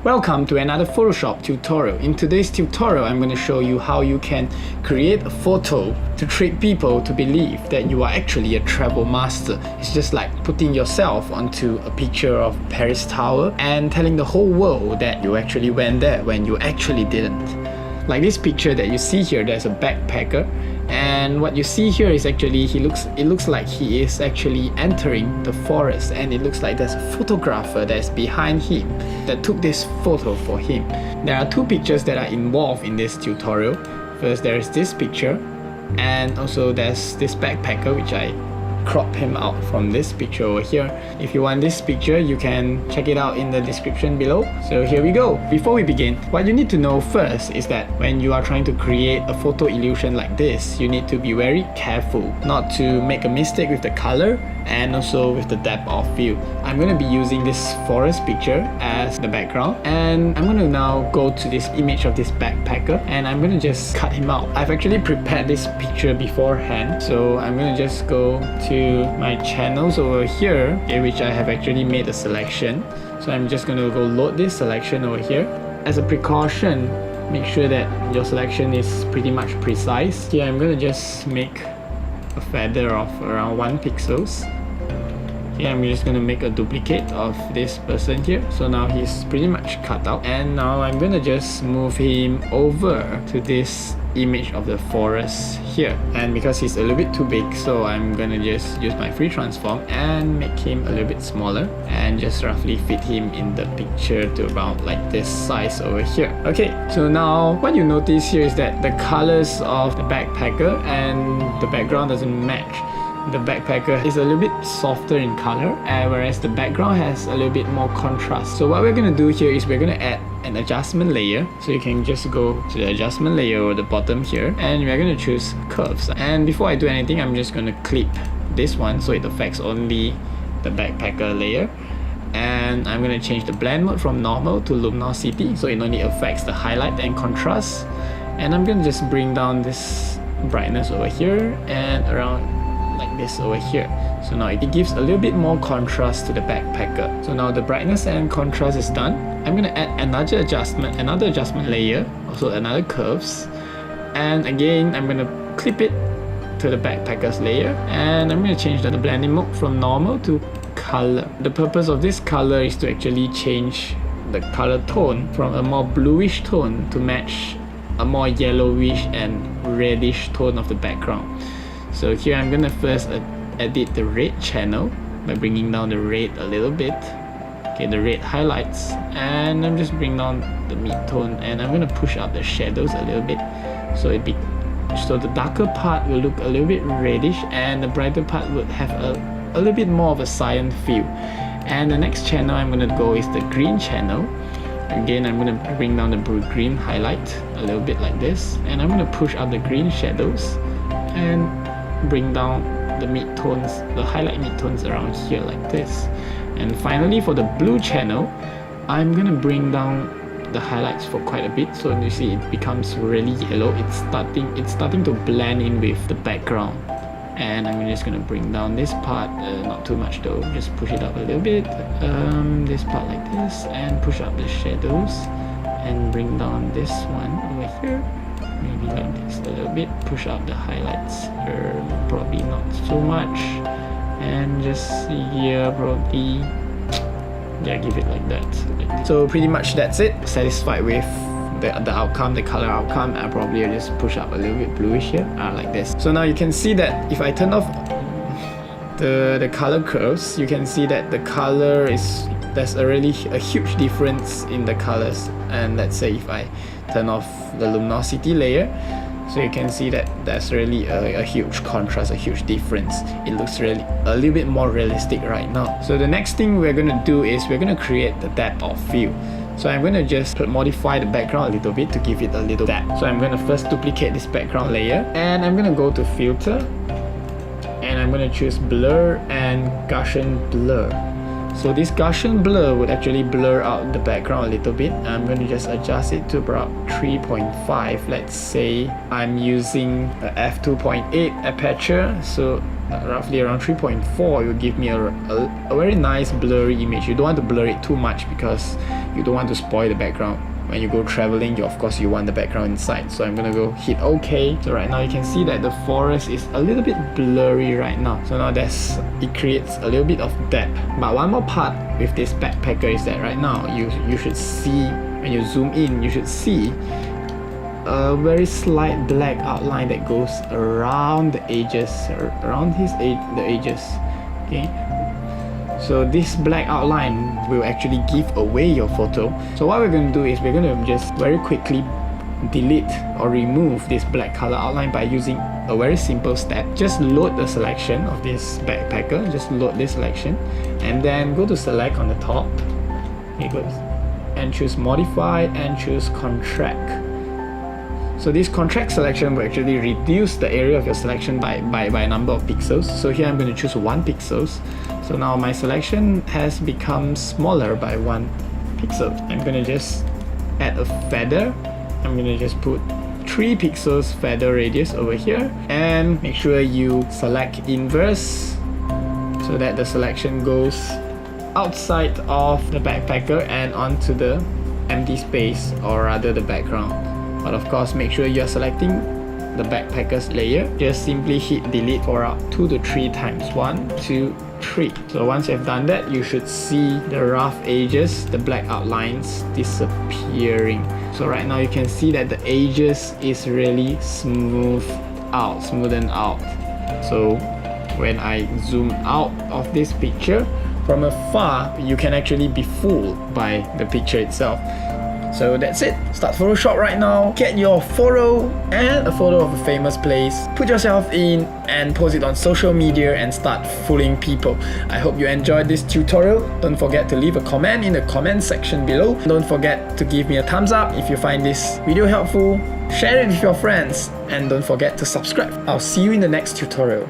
Welcome to another Photoshop tutorial. In today's tutorial, I'm going to show you how you can create a photo to trick people to believe that you are actually a travel master. It's just like putting yourself onto a picture of Paris Tower and telling the whole world that you actually went there when you actually didn't. Like this picture that you see here, there's a backpacker, and what you see here is actually it looks like he is actually entering the forest, and it looks like there's a photographer that's behind him that took this photo for him. There are two pictures that are involved in this tutorial. First, there is this picture, and also there's this backpacker, which I crop him out from this picture over here. If you want this picture, you can check it out in the description below. So here we go. Before we begin, what you need to know first is that when you are trying to create a photo illusion like this, you need to be very careful not to make a mistake with the color and also with the depth of field. I'm going to be using this forest picture as the background, and I'm going to now go to this image of this backpacker and I'm going to just cut him out. I've actually prepared this picture beforehand, so I'm going to just go to my channels over here, which I have actually made a selection. So I'm just going to go load this selection over here. As a precaution, make sure that your selection is pretty much precise. Here I'm going to just make a feather of around 1 pixels. Here I'm just going to make a duplicate of this person here. So now he's pretty much cut out, and now I'm going to just move him over to this image of the forest here. And because he's a little bit too big, so I'm gonna just use my free transform and make him a little bit smaller and just roughly fit him in the picture to about like this size over here. Okay, so now what you notice here is that the colors of the backpacker and the background doesn't match. The backpacker is a little bit softer in color, whereas the background has a little bit more contrast. So what we're going to do here is we're going to add an adjustment layer. So you can just go to the adjustment layer over the bottom here, and we're going to choose curves. And before I do anything, I'm just going to clip this one so it affects only the backpacker layer. And I'm going to change the blend mode from normal to luminosity so it only affects the highlight and contrast. And I'm going to just bring down this brightness over here and around like this over here. So now it gives a little bit more contrast to the backpacker. So now the brightness and contrast is done. I'm going to add another adjustment layer, also another curves, and again I'm going to clip it to the backpacker's layer, and I'm going to change the blending mode from normal to color. The purpose of this color is to actually change the color tone from a more bluish tone to match a more yellowish and reddish tone of the background. So here I'm gonna first edit the red channel by bringing down the red a little bit. Okay, the red highlights, and I'm just bringing down the mid-tone, and I'm gonna push up the shadows a little bit so the darker part will look a little bit reddish and the brighter part would have a little bit more of a cyan feel. And the next channel I'm gonna go is the green channel. Again, I'm gonna bring down the green highlight a little bit like this, and I'm gonna push up the green shadows and bring down the mid-tones, the highlight mid-tones around here like this. And finally, for the blue channel, I'm gonna bring down the highlights for quite a bit, so you see it becomes really yellow. It's starting to blend in with the background. And I'm just gonna bring down this part, not too much though, just push it up a little bit, this part like this, and push up the shadows and bring down this one over here, maybe like this a little bit, push up the highlights, probably not so much, and just here probably, yeah, give it like that. So pretty much that's it. Satisfied with the outcome, the color outcome, I probably just push up a little bit bluish here, like this. So now you can see that if I turn off the color curves, you can see that the color there's a huge difference in the colors. And let's say if I turn off the luminosity layer, so you can see that there's really a huge contrast, a huge difference. It looks really a little bit more realistic right now. So the next thing we're going to do is we're going to create the depth of field. So I'm going to just modify the background a little bit to give it a little depth. So I'm going to first duplicate this background layer, and I'm going to go to filter, and I'm going to choose blur and Gaussian blur. So this Gaussian blur would actually blur out the background a little bit. I'm going to just adjust it to about 3.5. Let's say I'm using a f2.8 aperture, so roughly around 3.4, it will give me a very nice blurry image. You don't want to blur it too much because you don't want to spoil the background. When you go traveling, of course you want the background inside. So I'm gonna go hit OK. So right now you can see that the forest is a little bit blurry right now. So now it creates a little bit of depth. But one more part with this backpacker is that right now you should see, when you zoom in, you should see a very slight black outline that goes around the edges, the edges. Okay. So this black outline will actually give away your photo. So what we're going to do is we're going to just very quickly delete or remove this black color outline by using a very simple step. Just load the selection of this backpacker. Just load this selection and then go to select on the top. Here it goes. And choose modify and choose contract. So this contract selection will actually reduce the area of your selection by a number of pixels. So here I'm going to choose 1 pixels. So now my selection has become smaller by 1 pixel. I'm going to just add a feather. I'm going to just put 3 pixels feather radius over here, and make sure you select inverse so that the selection goes outside of the backpacker and onto the empty space, or rather the background. But of course, make sure you are selecting the backpacker's layer. Just simply hit delete for up 2 to 3 times. 1, 2, 3. So once you have done that, you should see the rough edges, the black outlines disappearing. So right now you can see that the edges is really smoothened out. So when I zoom out of this picture from afar, you can actually be fooled by the picture itself. So that's it. Start Photoshop right now. Get your photo and a photo of a famous place. Put yourself in and post it on social media and start fooling people. I hope you enjoyed this tutorial. Don't forget to leave a comment in the comment section below. Don't forget to give me a thumbs up if you find this video helpful. Share it with your friends and don't forget to subscribe. I'll see you in the next tutorial.